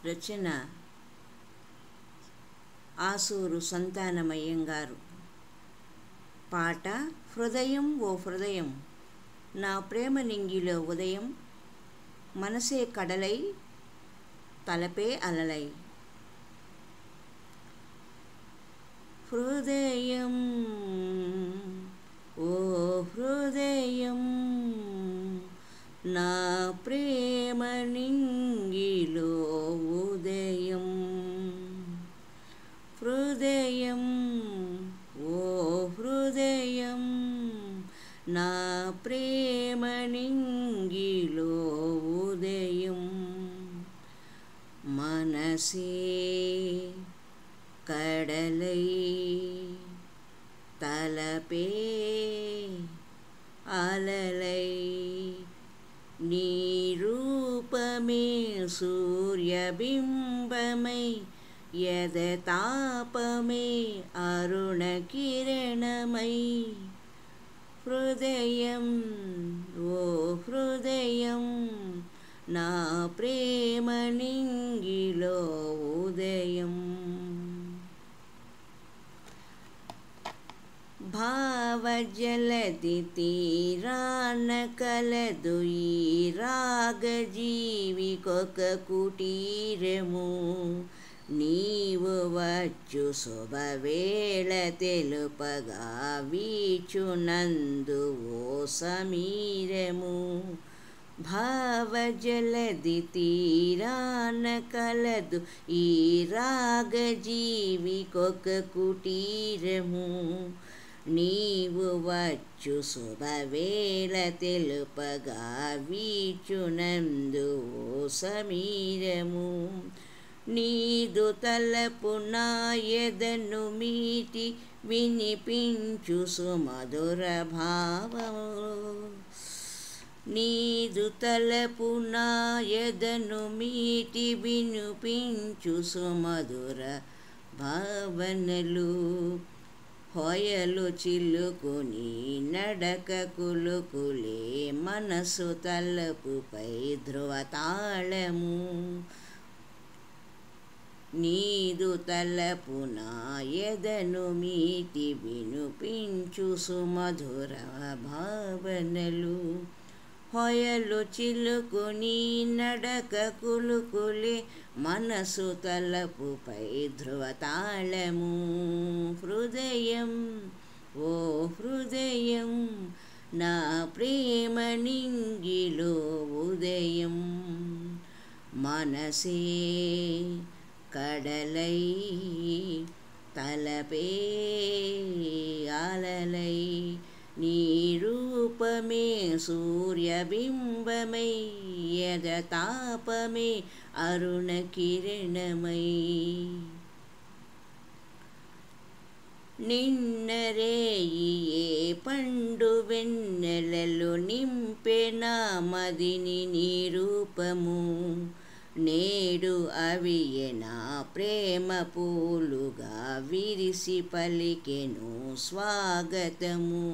రచన ఆసూరు సంతానమయ్యంగారు. పాట హృదయం ఓ హృదయం, నా ప్రేమ నింగిలో ఉదయం, మనసే కడలై తలపే అలలై. హృదయం ఓ హృదయం, నా ప్రేమ నింగిలో ఉదయం. హృదయం ఓ హృదయం, నా ప్రేమ నింగిలో ఉదయం. మనసే కడలై తలపే అలలై, నీ రూపమే సూర్యబింబమై, యదతాపమే అరుణ కిరణమై. హృదయం ఓ హృదయం, నా ప్రేమ నింగిలో ఉదయం. భావజలది తీరాన కలదు ఈ రాగజీవికొక కుటీరము. నీవు వచ్చు శుభవేళ తెలుపగా వీచునందు ఓ సమీరము. భావజలది తీరాన కలదు ఈ రాగజీవికొక కుటీరము. నీవు వచ్చు శుభవేళ తెలుపగా వీచునందు ఓ సమీరము. నీదు తలపు నా ఎదను మీటి వినిపించు సుమధుర భావము. నీదు తలపు నా ఎదను మీటి వినిపించు సుమధుర భావనలు. హొయలు చిలుకుని నడక కులుకులే మనసు తలపుపై ధ్రువతాళము. నీదు తలపు నా ఎదను మీటి వినిపించు సుమధుర భావనలు. హొయలు చిలుకుని నడక కులుకులే మనసు తలపుపై ధ్రువతాళము. హృదయం ఓ హృదయం, నా ప్రేమ నింగిలో ఉదయం. మనసే కడలై తలపే అలలై, నీ రూపమే సూర్యబింబమై, యదతాపమే అరుణ కిరణమై. నిన్న రేయి ఏ పండు వెన్నెలలు నింపె నా మదిని నీ రూపము. నేడు అవి నా ప్రేమ పూలుగా విరిసి పలికెను స్వాగతము.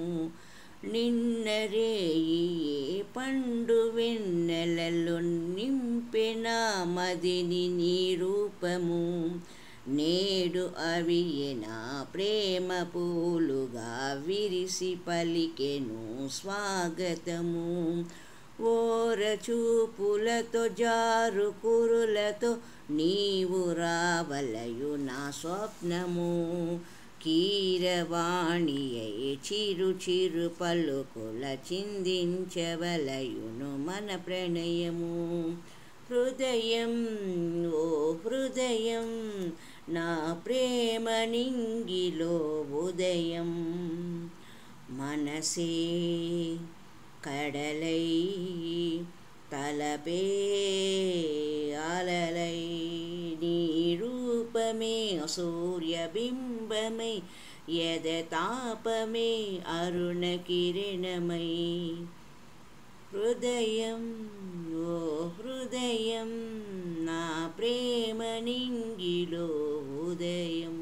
నిన్న రేయి ఏ పండు వెన్నెలలు నింపె నా మదిని నీ రూపము. నేడు అవి నా ప్రేమ పూలుగా విరిసి పలికెను స్వాగతము. ఓర చూపులతో జారు కురులతో నీవు రావలయు నా స్వప్నము. కీరవాణియై చిరు చిరు పలుకుల చిందించవలయును మన ప్రణయము. హృదయం ఓ హృదయం, నా ప్రేమ నింగిలో ఉదయం. మనసే కడలై తలపే అలలై, నీ రూపమే సూర్యబింబమై, యదతాపమే అరుణ కిరణమై. హృదయం ఓ హృదయం, నా ప్రేమ నింగిలో ఉదయం.